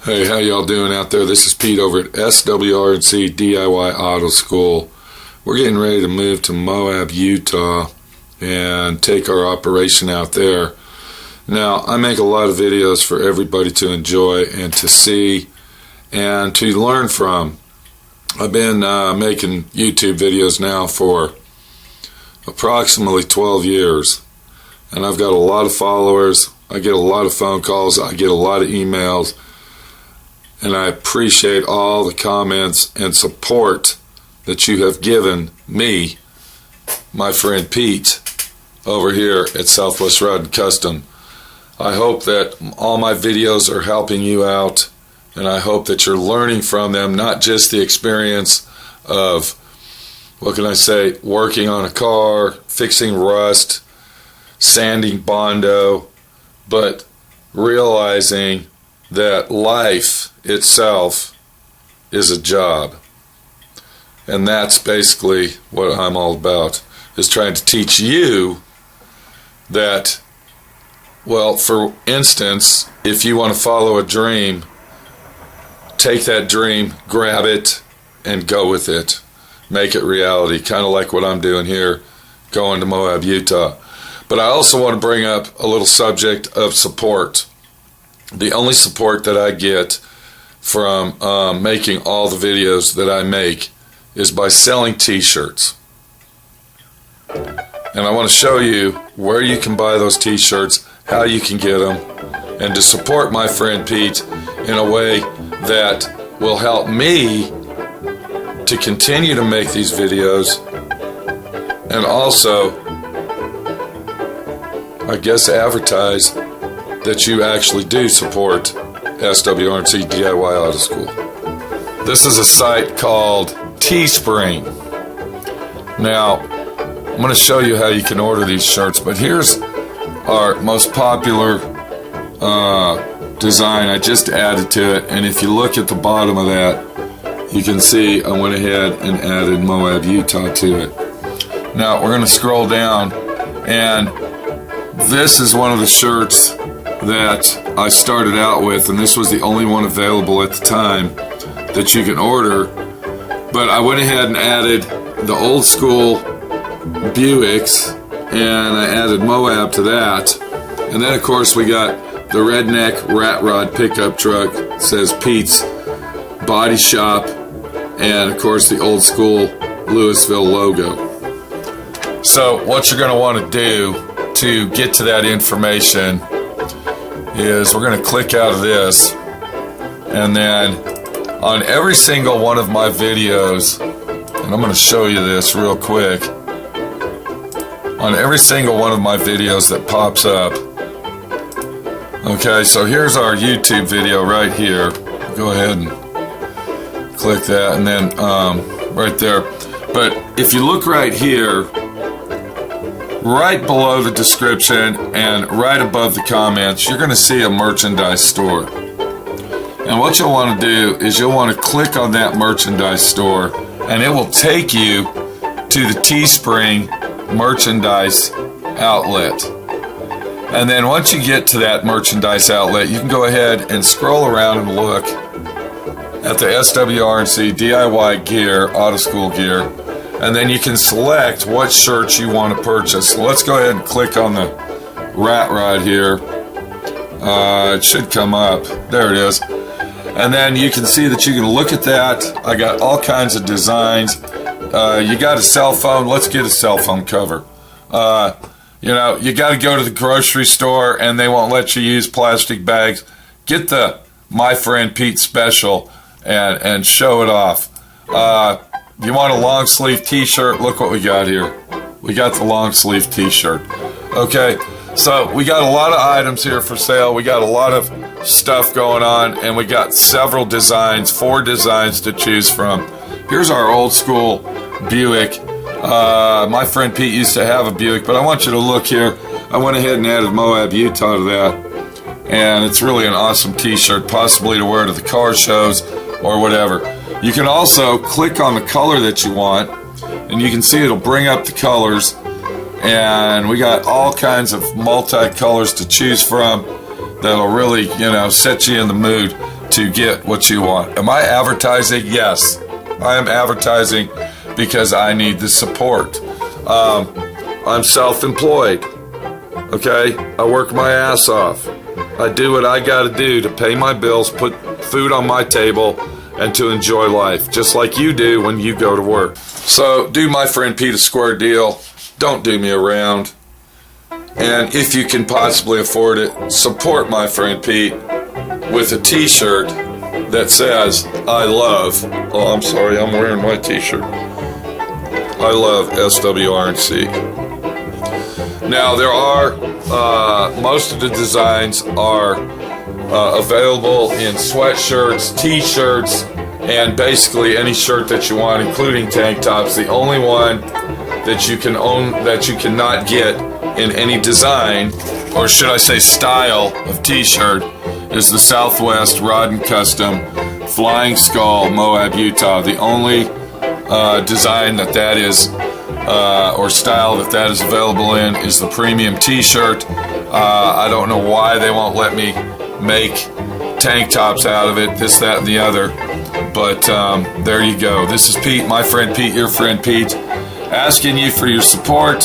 Hey, how y'all doing out there? This is Pete over at SWRNC D.I.Y. Auto School. We're getting ready to move to MOAB, Utah, and take our operation out there. Now, I make a lot of videos for everybody to enjoy and to see and to learn from. I've been making YouTube videos now for approximately 12 years, and I've got a lot of followers. I get a lot of phone calls. I get a lot of emails. And I appreciate all the comments and support that you have given me, my friend Pete, over here at Southwest Rod and Custom. I hope that all my videos are helping you out, and I hope that you're learning from them, not just the experience of, what can I say, working on a car, fixing rust, sanding Bondo, but realizing that life itself is a job. And that's basically what I'm all about, is trying to teach you that, well, for instance, if you want to follow a dream, take that dream, grab it, and go with it. Make it reality, kind of like what I'm doing here, going to MOAB, Utah. But I also want to bring up a little subject of support. The only support that I get from making all the videos that I make is by selling t-shirts. And I want to show you where you can buy those t-shirts, how you can get them, and to support my friend Pete in a way that will help me to continue to make these videos, and also, I guess, advertise that you actually do support SWRNC D.I.Y. Auto School. This is a site called TeeSpring. Now, I'm going to show you how you can order these shirts, but here's our most popular design. I just added to it, and if you look at the bottom of that, you can see I went ahead and added MOAB, Utah to it. Now, we're going to scroll down, and this is one of the shirts that I started out with, and this was the only one available at the time that you can order. But I went ahead and added the old school Buicks, and I added MOAB to that. And then, of course, we got the redneck rat rod pickup truck. It says Pete's Body Shop, and, of course, the old school Louisville logo. So what you're going to want to do to get to that information is we're going to click out of this, and then on every single one of my videos, and I'm going to show you this real quick, on every single one of my videos that pops up. Okay, so here's our YouTube video right here. Go ahead and click that, and then right there. But if you look right here, right below the description and right above the comments, you're going to see a merchandise store. And what you'll want to do is you'll want to click on that merchandise store, and it will take you to the TeeSpring merchandise outlet. And then once you get to that merchandise outlet, you can go ahead and scroll around and look at the SWRNC DIY gear, auto school gear. And then you can select what shirts you want to purchase. So let's go ahead and click on the rat rod here. It should come up. There it is. And then you can see that you can look at that. I got all kinds of designs. You got a cell phone. Let's get a cell phone cover. You know, you got to go to the grocery store and they won't let you use plastic bags. Get the My Friend Pete special and show it off. You want a long sleeve t-shirt? Look what we got here. We got the long sleeve t-shirt. Okay, so we got a lot of items here for sale. We got a lot of stuff going on, and we got several designs, 4 designs to choose from. Here's our old school Buick. My friend Pete used to have a Buick, but I want you to look here. I went ahead and added MOAB, Utah to that, and it's really an awesome t-shirt, possibly to wear to the car shows or whatever. You can also click on the color that you want, and you can see it'll bring up the colors, and we got all kinds of multi-colors to choose from that'll really, set you in the mood to get what you want. Am I advertising? Yes, I am advertising because I need the support. I'm self-employed. Okay, I work my ass off. I do what I gotta do to pay my bills, put food on my table, and to enjoy life, just like you do when you go to work. So do my friend Pete a square deal. Don't do me around. And if you can possibly afford it, support my friend Pete with a t-shirt that says, I love, oh, I'm sorry, I'm wearing my t-shirt. I love SWRNC. Now, there are, most of the designs are available in sweatshirts, t-shirts, and basically any shirt that you want, including tank tops. The only one that you can own, that you cannot get in any design, or should I say style of t-shirt, is the Southwest Rod and Custom Flying Skull, Moab, Utah. The only design that is or style that is available in is the premium t-shirt. I don't know why they won't let me make tank tops out of it, this, that, and the other, but there you go. This is Pete, my friend Pete, your friend Pete, asking you for your support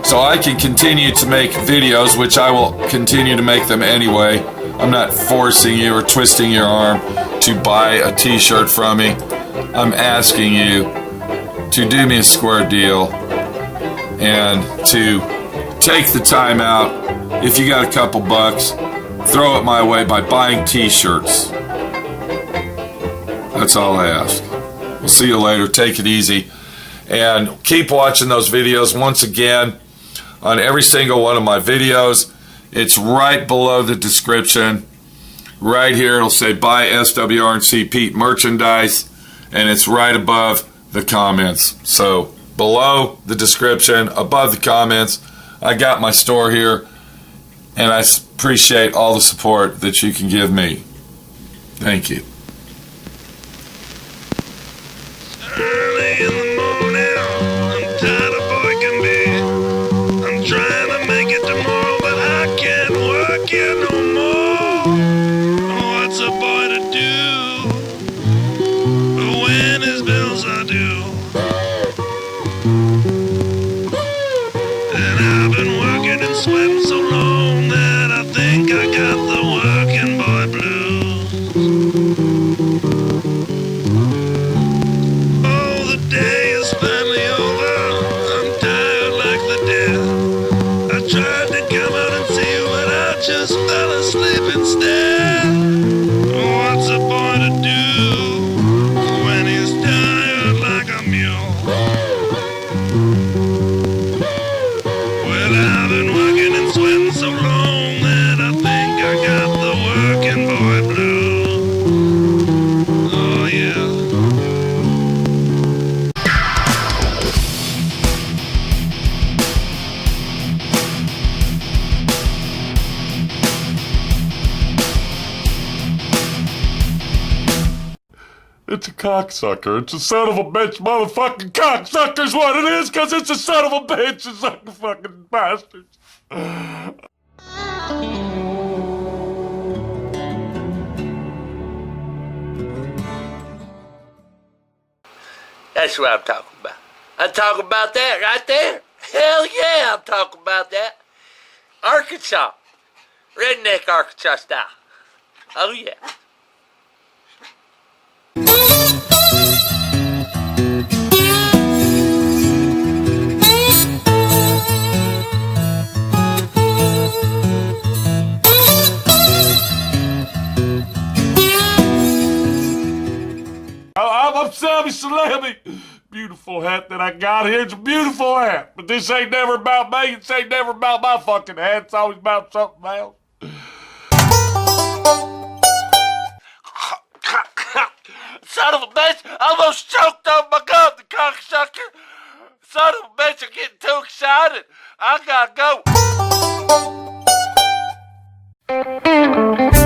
so I can continue to make videos, which I will continue to make them anyway. I'm not forcing you or twisting your arm to buy a t-shirt from me. I'm asking you to do me a square deal and to take the time out. If you got a couple bucks, throw it my way by buying t-shirts. That's all I ask. We'll see you later. Take it easy. And keep watching those videos. Once again, on every single one of my videos, it's right below the description. Right here, it'll say buy SWRNC Pete merchandise, and it's right above the comments. So below the description, above the comments, I got my store here, and I appreciate all the support that you can give me. Thank you. Early in the morning, I'm tired of working, babe. I'm trying to make it tomorrow, but I can't work here no more. What's a boy to do when his bills are due? And I've been working and sweating so long that I think I got the working boy blues. Oh, the day is finally over. I'm tired like the dead. I tried to come out and see you, but I just fell asleep instead. What's a boy to do when he's tired like a mule? Well, I've been working and sweating so long that I think I got the working boy blues. Oh, yeah. It's a cocksucker. It's a son of a bitch motherfucking cocksucker's what it is, cause it's a son of a bitch. It's like a fucking bastard. That's what I'm talking about. I'm talking about that right there. Hell yeah, I'm talking about that. Arkansas. Redneck Arkansas style. Oh yeah. I'm Sammy Salami. Beautiful hat that I got here. It's a beautiful hat. But this ain't never about me. This ain't never about my fucking hat. It's always about something else. Son of a bitch, I almost choked on my gum, the cocksucker. Son of a bitch, I'm getting too excited. I gotta go.